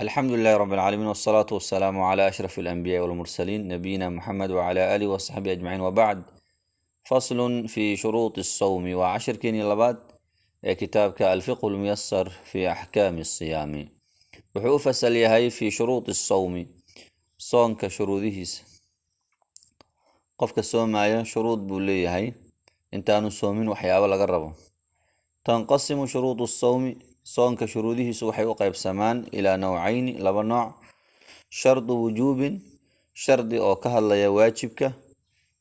الحمد لله رب العالمين والصلاة والسلام على أشرف الأنبياء والمرسلين نبينا محمد وعلى آله وصحبه أجمعين وبعد. فصل في شروط الصوم وعشر كيني لباد كتابك الفقه الميسر في أحكام الصيام وحو فصل يهي في شروط الصوم صونك شروطهيس قفك الصوم شروط بولي هاي انتانو صومين وحيابا لقربه تنقسم شروط الصوم صونك شروطه سوحي وقيب سمان إلى نوعين لبا نوع شرط وجوب شرط أو كهلا واجبك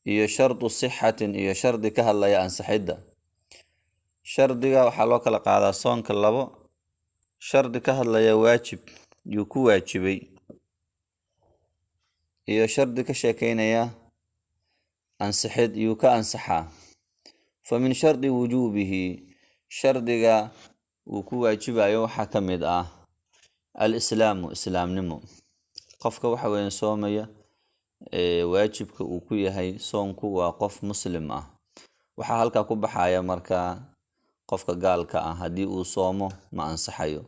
إيو شرط صحة إيو شرط كهلا أنسحيدا شرطك وحلوك لقادا صونك اللبا شرط كهلا واجب يكو واجبي إيو شرط كشاكين يا أنسحيد يوكا أنسحا فمن شرط وجوبه شرطك وكو واجبايو waxaa ka mid ah al-islaamu islaamnimo qofka waxa weeyaan soomaya waajibka uu ku yahay soonku waa qof muslim ah waxa halka ku baxaya marka qofka gaalka ah hadii uu soomo ma ansaxayo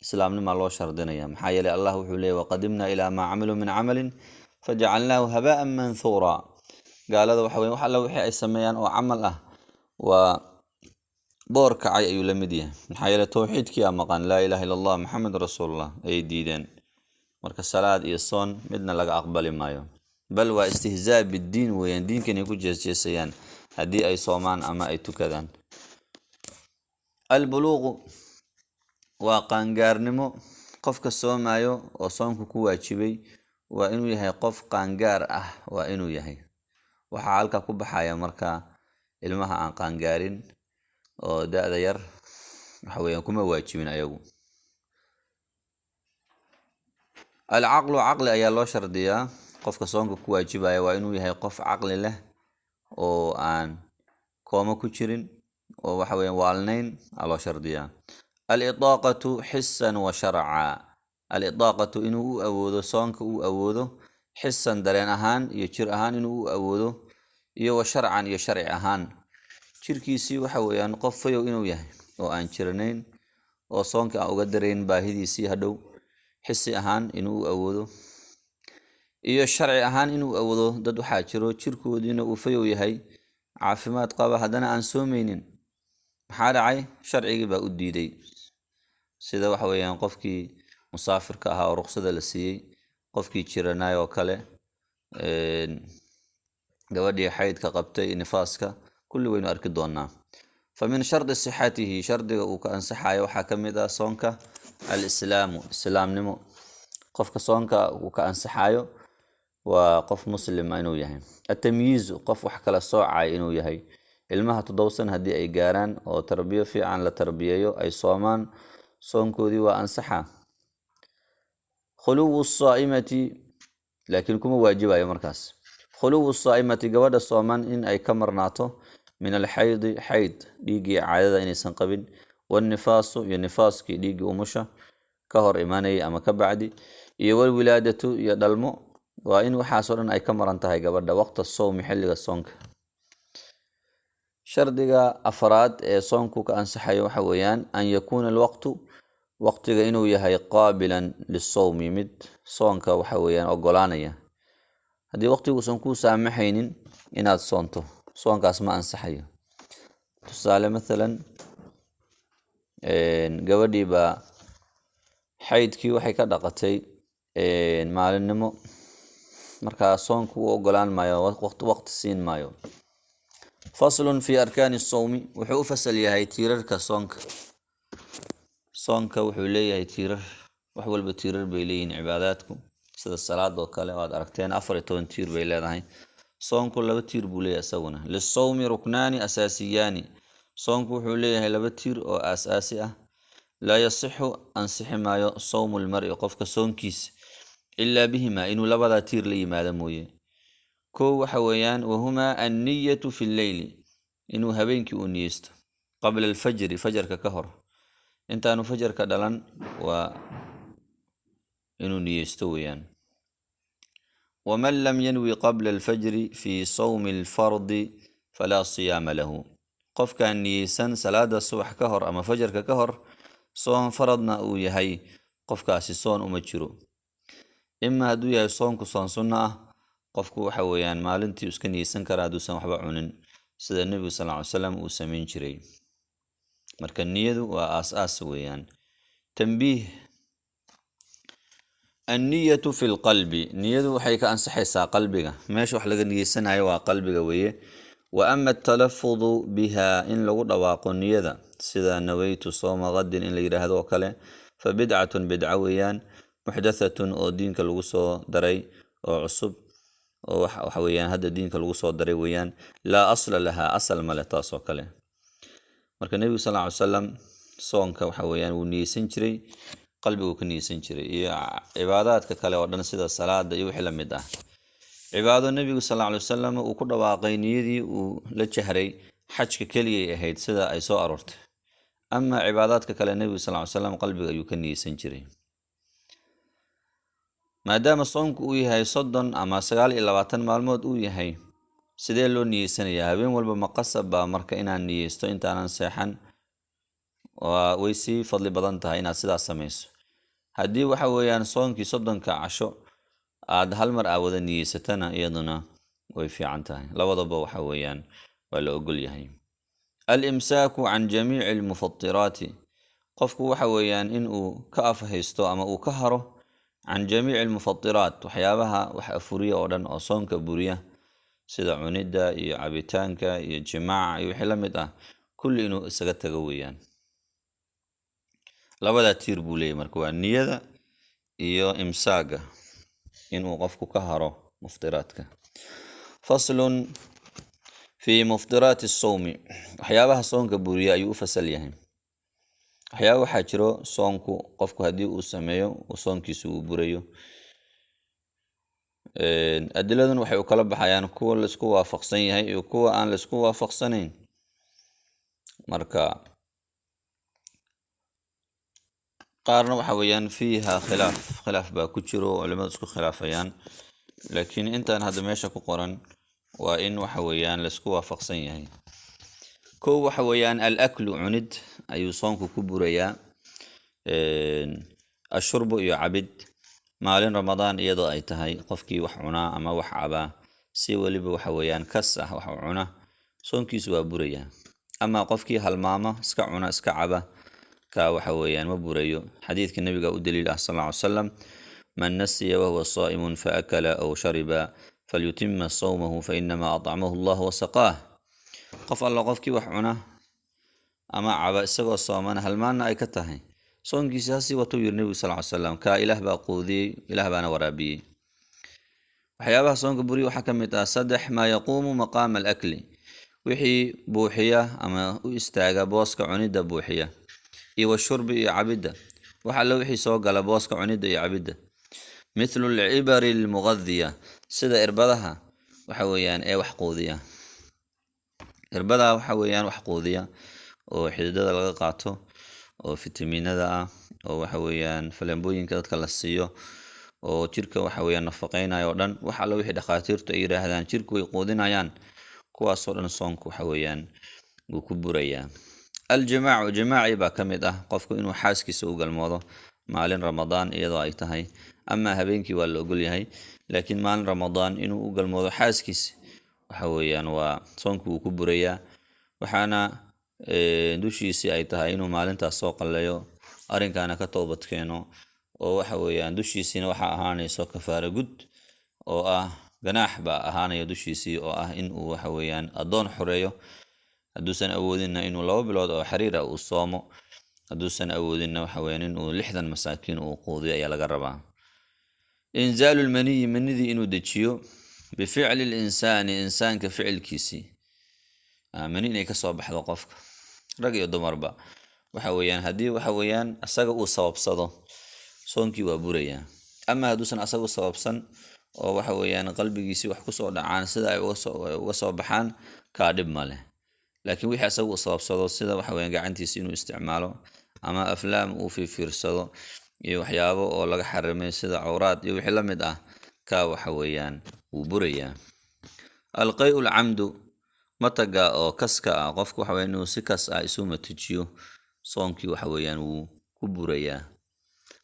islaamnimo loo shardinaya maxaa yeelay Allah wuxuu leeyahay waqadimna ila ma amilu min amalin faj'alnahu haba'an manthura gaalada waxa weeyaan waxa la wixii ay sameeyaan oo amal ah waa بور كعي أيو لمديه من حيالة توحيد كي أمقان لا إله إلا الله محمد رسول الله أي ديدين مركز الصلاة إيصان مدنا لك أقبل مايو بل واستهزاء بالدين وين دين كان يكون جيسيان هدي أي صومان أما أي تكذان البلوغ وقانقار نمو قفك الصومايو وصومك كوا تشبي وإنو يهي قف قانقار وإنو يهي وحالك كبحايا مركا المها عن قانقارين oo daada yar waxa weeyaan kuma waajibin ayagu al-aqlu aqli ayaa loo shardiyaa qofka soonka ku waajibaya waa inuu yahay qof aqli leh oo aan kooma ku jirin oo waxa weeyaan waalnayn loo shardiyaa al-idaqatu hissan wa shar'a al-idaqatu inuu awoodo soonka uu awoodo hissan dareen ahaan iyo jir ahaan inuu awoodo iyo wa shar'an iyo sharci ahaan jirkiisii waxa weeyaan qof fayow inuu yahay oo aan jirnayn oo soonka aan uga dareen baahidiisii hadhow xisi ahaan inuu awoodo iyo sharci ahaan inuu awoodo dad waxa jiro jirkoodina uu fayow yahay caafimaad qaba hadana aan soomeynin maxaa dhacay sharcigi baa u diiday sida waxa weeyaan qofkii musaafirka ahaa oo ruqsada la siiyay qofkii jiranaay oo kale gabadhii xaydka qabtay nifaaska كل وين أركضونا فمن شرط صحته شرط وكأنصحايا وحكمدا صونك الإسلام نمو قفك صونك وكأنصحايا وقف مسلم إنه يهي التمييز قف وحكلا صاع إنه يهي المها تدوسن هدي أي جاران أو تربية في عن لتربية أي صومان صونكو دي وأنصحا خلو الصائمة لكن كم واجبة يا مركز خلو الصائمة جواد الصومان إن أي كمرناته من الحيض حيض ديجي عادة إن سنقبل والنفاس ينفاس كي ديجي ومشى كهر إيماني أما كبعدي يوال ولادة يدلمو وإن وحاسر أي كمر انتهي قبل وقت الصوم حلق الصونك شردقة أفراد صونكو كأنسحي وحويان أن يكون الوقت وقت إنه يهي قابلا للصوم مد صونك وحويان وقلانية هذه وقت صونكو سامحين إناد صونته صونك أسماء أنسحية تسالة مثلا قودي با حيد كي وحي كدقتي مال النمو مركا صونك وقلان مايو وقت السين مايو فصل في أركان الصوم وحو فصل يهي تيرر صونك وحو ليهي تيرر وحو البتيرر بيلين عباداتكم سيدا الصلاة وكاله واد أركتين أفرتون تير بيلين صونكو لبا تير بوليه اسغنا للصوم ركنان اساسيان صونكو وحو ليهي لبا تير او اساسي لا يصح انصح ما صوم المرء قفك صونكيس الا بهما انه لبدا تير ليماده مويه كو waxa weeyaan وهما النية في الليل انه habeenkii uu niyeysto قبل الفجر فجرka ka hor intaanu fajrka dhalan waa inuu niyeysto weeyaan ومن لم ينوي قبل الفجر في صوم الفرض فلا صيام له قف كان نيسان صلاة الصبح كهر أما فجر كهر صوم فرضنا أو يهي qofkaasi soon uma jiro. Ima hadduu yahay soonku soon sunno ah, qofku waxa weeyaan maalintii iska niyeysan karaa hadduusan waxba cunin, sida nebigu sallallahu alayhi wasallam uu samayn jiray. marka niyadu waa aas-aas weeyaan. tanbiih: anniyatu fi lqalbi, niyadu waxay ka ansaxaysaa qalbiga. meesha wax laga niyeysanayo waa qalbiga weeye. wa ama atalafudu biha, in lagu dhawaaqo niyada sida nawaytu sooma qadin in la yidhaahdo oo kale, fa bidcatun bidca weeyaan, muxdathatun oo diinka lagu soo daray oo cusub, oo waxa weeyaan hadda diinka lagu soo daray weeyaan. laa asla laha, asal male taas oo kale. marka nebigu sallallahu alayhi wasallam soonka waxa weeyaan wuu niyeysan jiray, qalbigu ka niyeysan jiray, iyo cibaadaadka kale oo dhan sida salaada iyo wixii la mid ah. cibaado nebigu sallallahu alayhi wasallam uu ku dhawaaqay niyadii uu la jahray xajka keliyay ahayd sida ay soo aroortay. ama cibaadaadka kale nebigu sallallahu alayhi wasallam qalbiga ayuu ka niyeysan jiray. maadaama soonku uu yahay 30 ama 29 maalmood uu yahay, sidee loo niyeysanayaa? habeen walba ma qasab baa marka inaan niyeysto intaanan seexan? way sii fadli badan tahay inaad sidaas samayso. haddii waxa weeyaan soonkii 30 casho aad hal mar wada niyeysatana iyaduna way fiican tahay. labadaba waxa weeyaan waa la ogol yahay. al-imsaaku can jamiici almufatiraati, qofku waxa weeyaan in uu ka afhaysto ama uu ka haro can jamiici almufatiraat, waxyaabaha wax afuriya oo dhan oo soonka buriya, sida cunida iyo cabitaanka iyo jimaaca iyo wixii la mid ah, kulli inuu isaga tago weeyaan. labada tiir buu leeyahay marka, waa niyada iyo imsaaga, inuu qofku ka haro muftiraadka. faslun fi muftiraati sawmi, waxyaabaha soonka buriya ayuu u fasal yahay. waxyaaba waxaa jiro soonku qofku haddii uu sameeyo uu soonkiisu uu burayo. adiladun waxay u kala baxayaan kuwa laisku waafaqsan yahay iyo kuwa aan laisku waafaqsanayn. marka qaarna waxa weeyaan fiiha khilaaf baa ku jiro, culimadu isku khilaafayaan, laakiin intaan hadda meesha ku qoran waa in waxa weeyaan laisku waafaqsan yahay. kow waxa weeyaan al-aklu, cunid ayuu soonku ku burayaa. ashurbu iyo cabid, maalin ramadaan iyadoo ay tahay, qofkii wax cunaa ama wax cabaa si weliba waxa weeyaan kas ah wax cuna, soonkiisu waa burayaa. ama qofkii halmaama iska cuna iska caba, ka waxa weeyaan ma burayo. xadiidka nabiga u daliil ah sallallahu alayhi wasallam: man nasiya wa huwa saa'imun fa akala aw shariba falyutimma sawmahu fa innama at'amahu Allah wa saqaah. qof alla qofkii wax cuna ama caba isagoo soomana halmaana ay ka tahay, soonkiisa si wato yiri nabiga sallallahu alayhi wasallam, ka ilaah baa quudiyay, ilaah baana waraabiyay. waxyaabaha soonka buriya waxaa ka mid ah 3 ma yaquumu maqaama al-akli, wixii buuxiya ama u istaaga booska cunida buuxiya, iyo shurbi iyo cabida, waxa la wixii soo gala booska cunida iyo cabida. mithlu al-ibari al-mughadhiya, sida irbadaha waxa weeyaan ee wax quudiya. irbadaha waxa weeyaan wax quudiya oo xididada laga qaato, oo fitamiinada ah, oo waxa weeyaan falembooyinka dadka la siiyo, oo jirka waxa weeyaan nafaqeynaya oo dhan, waxa la wixii dhaqaatiirtu ay yiraahdaan jirku way quudinayaan, kuwaas oo dhan soonku waxa weeyaan wuu ku burayaa. al-jimaacu, jimaaci baa ka mid ah qofku inuu xaaskiisa u galmoodo maalin ramadaan iyadoo ay tahay. ama habeenkii waa la ogol yahay, laakiin maalin ramadaan inuu u galmoodo xaaskiisa waxa weeyaan waa soonku wuu ku burayaa. waxaana dushiisii ay tahay inuu maalintaas soo qalleeyo, arrinkaana ka toobad keeno, oo waxa weeyaan dushiisiina waxaa ahaanayso kafaara gud, oo ah ganaax baa ahaanaya dushiisii, oo ah in uu waxa weeyaan addoon xoreeyo. hadduusan awoodinna inuu 2 bilood oo xiriir ah uu soomo, hadduusan awoodinna waxa weeyaan inuu 60 masaakiin uu quudiyo ayaa laga rabaa. inzaalu lmaniyi, manidii inuu dejiyo, bificli linsaani, insaanka ficilkiisii. mani inay ka soo baxdo qofka, rag iyo dumarba, waxa weeyaan haddii waxa weeyaan asaga uu sababsado, soonkii waa burayaa. ama hadduusan asagu sababsan oo waxa weeyaan qalbigiisii wax kusoo dhacaan sida ay uga soo baxaan, kaa dhib ma leh. laakiin wixii asagu uu sababsado, sida waxa weeyaan gacantiisa inuu isticmaalo, ama aflaam uu fiirsado iyo waxyaabo oo laga xarimay sida cawraad iyo wixii la mid ah, ka waxa weeyaan wuu burayaa. al-qay'u al-camdu, mataga oo kaska ah, qofku waxa weeyaan inuu si kas ah isu matajiyo, soonkii waxa weeyaan wuu ku burayaa.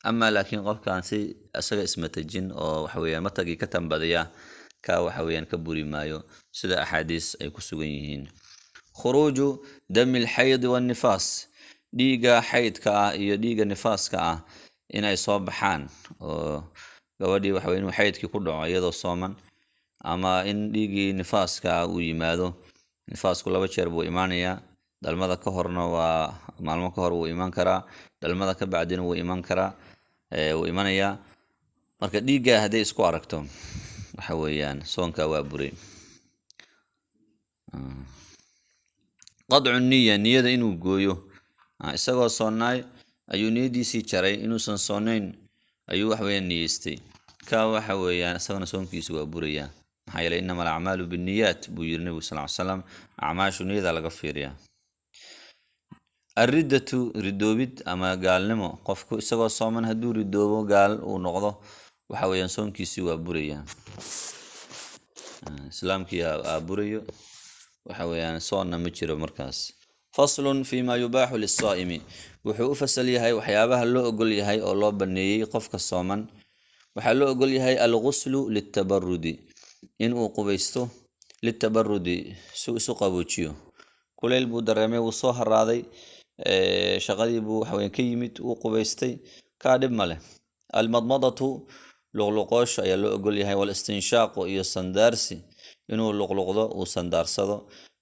أما لكن قف كان سي أسرع اسمه الجن أو وحويان متى كتم بديا كوحويان كبوري مايو سيدا أحاديث أي كسوينين خروج دم الحيض والنفاس ديغا حيض كا iyo dhiiga nifaaska ah inay soo baxaan oo gabadhii waxa weyn xaydkii ku dhaco iyadoo sooman ama in dhiigii nifaaska uu yimaado nifaasku laba jeer buu imaanayaa dalmada ka horna waa maalmo ka hor uu iman karaa dalmada ka bacdina uu iman karaa uu imanayaa marka dhiiga haday isku aragto waxa weeyaan soonka waa buray qad'u niyada inuu gooyo isagoo soonaay ayuu niyadiisii jaray inuusan soonayn ayuu wax weeyaan niyeystay ka waxa weeyaan isagana soonkiisu waa buraya maxaa yeelay inama al-a'maalu bin-niyaat buu yiri nabiga sallallahu alayhi wasallam acmaashu niyada laga fiiriyaa الردة ردوبid ama gaalnimo qofku isagoo sooman haduu ridoobo gaal uu noqdo waxa weeyaan soonkiisi waa buraya islaamkii burayo waxa weeyaan soonna ma jiro markaas faslun fima yubahu lis-saa'imi wuxuu u fasal yahay waxyaabaha loo ogol yahay oo loo baneeyay qofka sooman waxa loo ogol yahay al-ghuslu lit-tabarrudi in uu qubaysto lit-tabarrudi isu qaboojiyo kuleel buu dareemay uu soo haraaday shaqadii buu waxa weeyaan ka yimid uu qubaystay ka dhib male al-madmadatu luqluqoosh ayaa loo ogol yahay wal istinshaaqu iyo sandaarsi inuu luqluqdo uu sandaarsado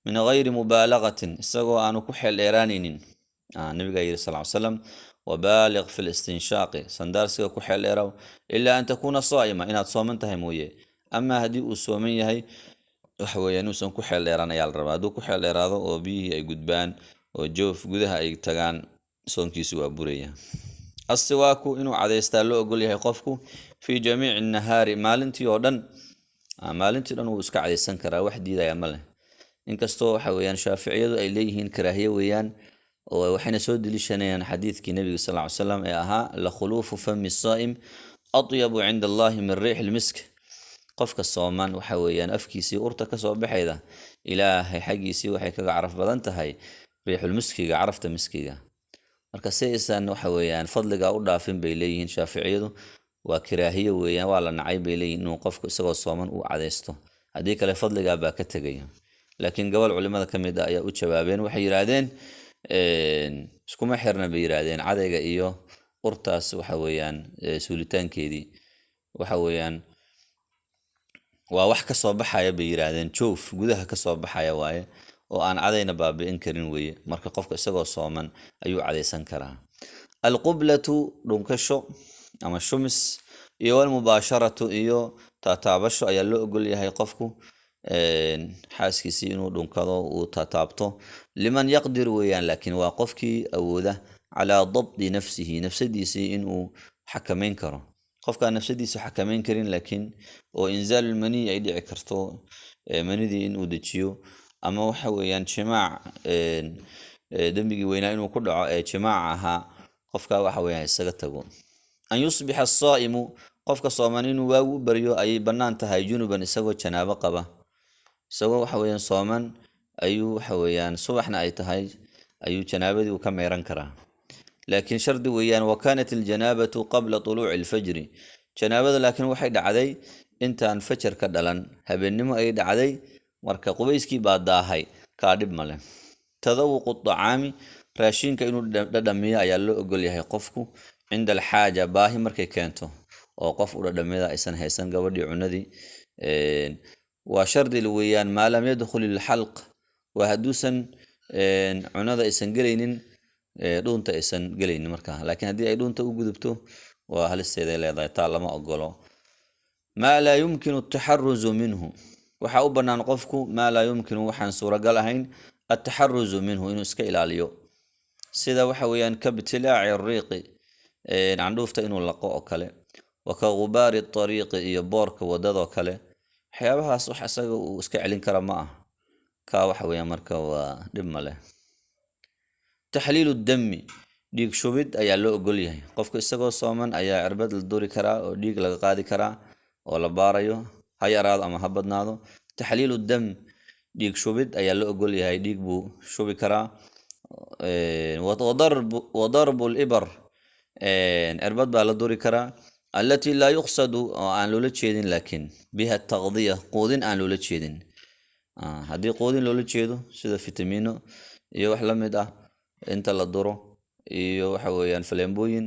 min ghayri mubaalagatin isagoo aanu ku xeel dheeraanaynin nabiga yiri sallallahu alayhi wasallam wabaaligh fil istinshaaqi sandaarsiga ku xeel dheeraw illa an takuna saa'ima inaad sooman tahay mooye ama hadii uu sooman yahay waxa weeyaan uusan ku xeel dheeraan ayaa la rabaa haduu ku xeel dheeraado oo biyihii ay gudbaan oo joof gudaha ay tagaan soonkiisu waa buraya as-siwaaku inuu cadeystaa loo ogol yahay qofku fi jamiici nahaari maalintii oo dhan uu iska cadeysan karaa wax diidaya ma leh inkastoo waxa weeyaan shaafiiciyadu ay leeyihiin karaahiye weeyaan oo waxayna soo dilishanayaan xadiidkii nabiga sallallahu alayhi wasallam ee ahaa la khuluufu fami as-saa'im atyabu 'inda allahi min riih al-misk qofka sooman waxa weeyaan afkiisii urta ka soo baxayda ilaahay xaqiisii waxay kaga caraf badan tahay riixul miskiga carafta miskiga marka saysan waxa weeyaan fadliga u dhaafin bay leeyihiin shaafiiciyadu waa karaahiye weeyaan waa la nacay bay leeyihiin inuu qofku isagoo sooman uu cadeysto hadii kale fadliga baa ka tagaya laakiin gobol culimada kamid ah ayaa u jawaabeen waxay yiraahdeen iskuma xirna bay yiraahdeen cadayga iyo urtaas waxa weeyaan suulitaankeedii waxa weeyaan waa wax ka soo baxaya bay yiraahdeen joof gudaha ka soo baxaya waaye oo aan cadayna baabi'in karin weeye marka qofka isagoo sooman ayuu cadeysan karaa al-qiblatu dhunkasho ama shumis iyo wal mubaasharatu iyo taataabasho ayaa loo ogol yahay qofku xaaskiisi inuu dhunkado uu taataabto liman yaqdir weeyaan laakiin waa qofkii awooda ala dabdi nafsidiisi inuu xakameyn karo qofka nafsidiisa xakameyn karin laakiin oo inzaal mani ay dhici karto manidii inuu dajiyo ama waxa weeyaan jimaac dambigi weynaa inuu ku dhaco jimaac ahaa qofka waxa weeyaan isaga tago an yusbiha as-saa'imu qofka sooman inuu waagu bariyo ay banaan tahay junuban isagoo janaabo qaba isagoo waxa weeyaan sooman ayuu waxa weeyaan subaxna ay tahay ayuu janaabadii uu ka meeran karaa laakiin shardi weeyaan wa kanat al-janabatu qabla tuluu'i al-fajr janaabada laakiin waxay dhacday intaan fajr ka dhalan habeenimo ay dhacday marka qubayskii baa daahay ka dhib male tadawuqu at-ta'ami raashinka inuu dhadhamiyo ayaa loo ogol yahay qofku inda al-haaja baahi markay keento oo qof u dhadhamida aysan haysan gabadhii cunadii waa shardi weeyaan maalam yadkhul al-halq wa hadusan cunada aysan galaynin dhuunta aysan galaynin marka laakiin hadii ay dhuunta u gudubto waa halisteeda leedahay taa lama ogolo ma la yumkinu at-taharruz minhu waxa u banaan qofku ma la yumkinu waxaan suuragal ahayn at-taharruz minhu inuu iska ilaaliyo sida waxa weeyaan ka bitilaaci riiqi candhuufta inuu laqo oo kale wa ka ghubaari at-tariiqi iyo boorka wadada oo kale waxyaabahaas wax asaga uu iska celin kara ma ah ka waxa weeyaan marka waa dhib male tahliilu ad-dami dhiig shubid ayaa loo ogol yahay qofka isagoo sooman ayaa cirbad la duri karaa oo dhiig laga qaadi karaa oo la baarayo ha yaraado ama ha badnaado tahliilu ad-dam dhiig shubid ayaa loo ogol yahay dhiig buu shubi karaa wa darbu al-ibar irbad baa la duri karaa allatii laa yuqsadu oo aan loola jeedin laakiin biha taqdiya quudin aan loola jeedin haddii quudin loola jeedo sida fitamiino iyo wax la mid ah inta la duro iyo waxa weeyaan faleembooyin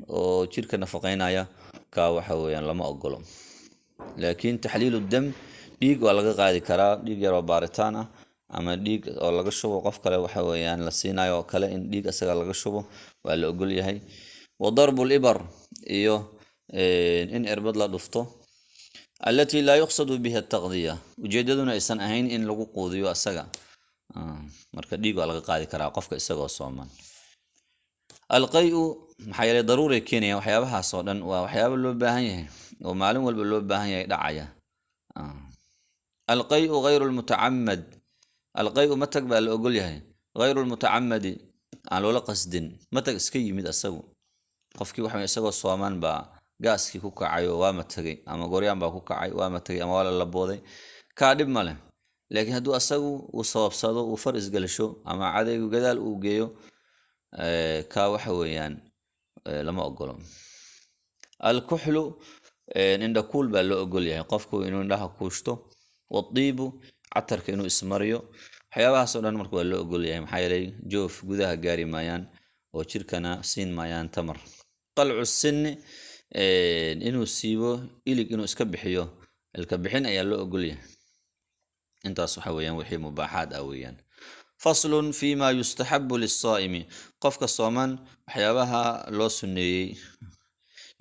oo jirka nafaqeynaya ka waxa weeyaan lama ogolo laakiin taxliilu dam dhiig waa laga qaadi karaa dhiig yar oo baaritaan ah ama dhiig oo laga shubo qof kale waxa weeyaan la siinayo oo kale in dhiig asaga laga shubo waa la ogol yahay wadarbu libar iyo in irbad la dhufto allatii laa yuqsadu biha taqdiya ujeedaduna aysan ahayn in lagu quudiyo asaga marka dhiig waa laga qaadi karaa qofka isagoo sooman alqayu maxaa yeelay daruuray keenaya waxyaabahaas oo dhan waa waxyaabo loo baahan yahay oo maalin walba loo baahan yahay dhacaya alqayu ghayru lmutacamad alqayu matag baa la ogol yahay ghayru lmutacamadi aan loola qasdin matag iska yimid asagu qofkii waxa isagoo sooman baa gaaskii ku kacay oo waa matagay ama goryaan baa ku kacay waa matagay ama waa la labooday kaa dhib ma leh laakiin hadduu asagu uu sababsado uu far isgelisho ama cadaygu gadaal uu geeyo kaa waxa weeyaan lama ogolo alkuxlu indha kuul baa loo ogol yahay qofku inuu indhaha kuushto wadiibu catarka inuu ismariyo waxyaabahaas oo dhan marka waa loo ogol yahay maxaa yeelay joof gudaha gaari maayaan oo jirkana siin maayaan tamar qalcu sinni inuu siibo ilig inuu iska bixiyo ilka bixin ayaa loo ogol yahay intaas waxa weeyaan wixii mubaaxaad ah weeyaan faslun fima yustaxabu lisaa'imi qofka sooman waxyaabaha loo sunneeyey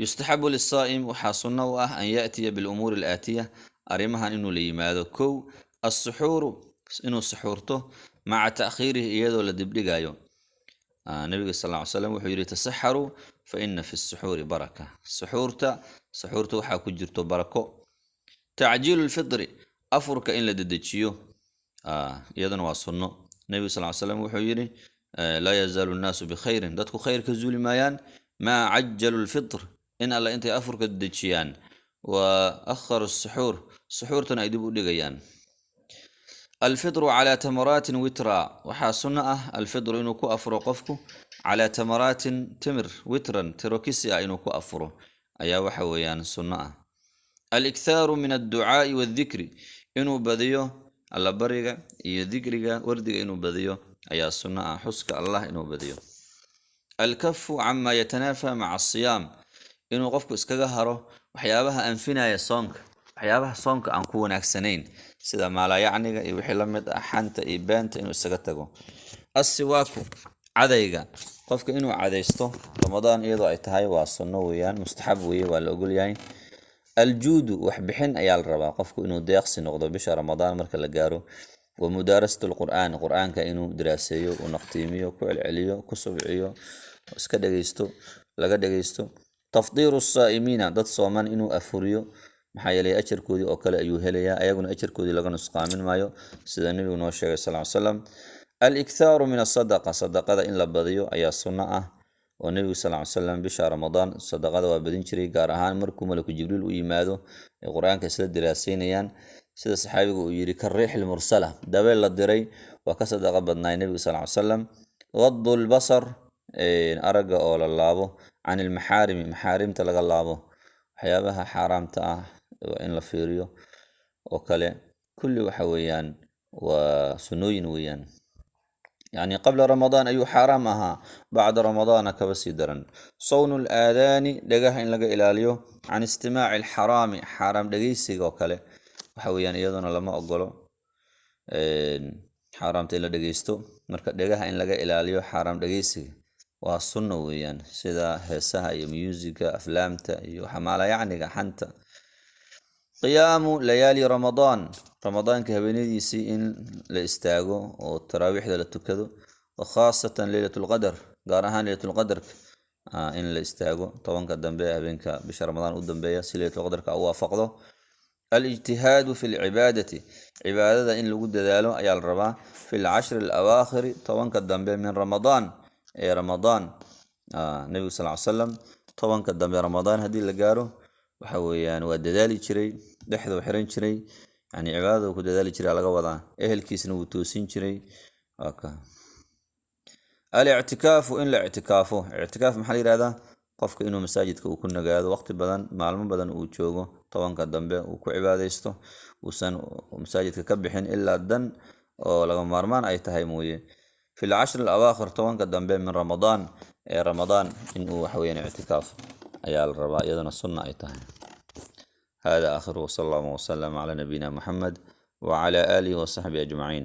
yustaxabu lisaa'im waxaa sunno u ah an yaatiya bilumuuri alaatiya arrimahan inuu la yimaado kow assuxuuru inuu suxuurto maca ta'khiirihi iyadoo la dibdhigayo nabiga sal ll ly slam wuxuu yidhi tasaxaruu fa ina fi suxuuri baraka suxuurta waxaa ku jirto barako tacjiilu lfitri afurka in la dedejiyo iyaduna waa sunno nabiga sal ly slam wuxuu yidhi laa yazaalu nnaasu bikhayrin dadku khayr ka zuuli maayaan maa cajalu lfitr in alla intay afurka dedejiyaan wa akharu suxuur suxuurtana ay dib u dhigayaan alfitru calaa tamaraatin witra waxaa sunno ah alfitru inuu ku afuro qofku calaa tamaraatin timir witran tirokisi ah inuu ku afuro ayaa waxa weeyaan sunno ah alikhaaru min adducaa'i waaldikri inuu badiyo allabariga iyo dikriga wardiga inuu badiyo ayaa sunno ah xuska allah inuu badiyo alkafu cama yatanaafa maca asiyaam inuu qofku iskaga haro waxyaabaha anfinaya soonka waxyaabaha soonka aan ku wanaagsanayn sida maalayacniga iyo wixii la mid ah xanta iyo beenta inuu isaga tago assiwaaku cadayga qofka inuu cadaysto ramadaan iyadoo ay tahay waa sunno weeyaan mustaxab weeye waa la ogol yahay aljuudu wax bixin ayaa la rabaa qofku inuu deeqsi noqdo bisha ramadaan marka la gaaro wa mudaarasatu lqur'aan qur'aanka inuu diraaseeyo uu naqtiimiyo ku celceliyo ku subciyo iska dhegeysto laga dhegeysto tafdiiru saa'imiina dad sooman inuu afuriyo maxaa yeelay ajarkoodii oo kale ayuu helayaa ayaguna ajarkoodii laga nusqaamin maayo sida nebigu noo sheegay sal ly slam alikhaaru min asadaqa sadaqada in la badiyo ayaa sunno ah oo nebigu sal ly slam bisha ramadaan sadaqada waa badin jiray gaar ahaan markuu malaku jibriil u yimaado ay qur-aanka isla diraaseynayaan sida saxaabigu uu yidhi ka riixil mursala dabeel la diray waa ka sadaqa badnaay nebigu sal ly slam gadu lbasar aragga oo la laabo can ilmaxaarimi maxaarimta laga laabo waxyaabaha xaaraamta ah in la fiiriyo oo kale kulli waxa weeyaan waa sunnooyin weeyaan yacni qabla ramadaan ayuu xaaraam ahaa bacda ramadaana kaba sii daran sawnu laadaani dhagaha in laga ilaaliyo can istimaaci alxaraami xaaraam dhegeysiga oo kale waxa weeyaan iyaduna lama ogolo xaaraamta in la dhegeysto marka dhagaha in laga ilaaliyo xaaraam dhegeysiga waa sunno weeyaan sida heesaha iyo musiga aflaamta iyo maalayacniga xanta qiyaamu layaali ramadaanka habeenadiisii in la istaago oo taraawiixda la tukado khaasatan leylatulqadar gaar ahaan leylatulqadarka in la istaago tobanka dambe habeenka bisha ramadaan u dambeeya si leylatulqadarka u waafaqdo alijtihaadu fi lcibaadati cibaadada in lagu dadaalo ayaa la rabaa fi lcashri alawaakhiri tobanka dambe min ramadaan ee ramadaan nebigu sal ly slam tobanka dambe ramadaan haddii la gaaro waxa weeyaan waa dadaali jiray dhexduu xiran jiray yani cibaadada ku dadaali jiray laga wadaa ehelkiisna wuu toosin jiray alictikaafu in la ictikaafo ictikaaf maxaa la yihahdaa qofka inuu masaajidka uu ku nagaado waqti badan maalmo badan uu joogo tobanka dambe uu ku cibaadaysto uusan masaajidka ka bixin ilaa dan oo laga maarmaan ay tahay mooye في العشر الأواخر tobanka dambe من رمضان رمضان إنه وحوين اعتكاف أيال الرباء يدنا السنة أي tahay هذا آخر وصلى الله وسلم على نبينا محمد وعلى آله وصحبه أجمعين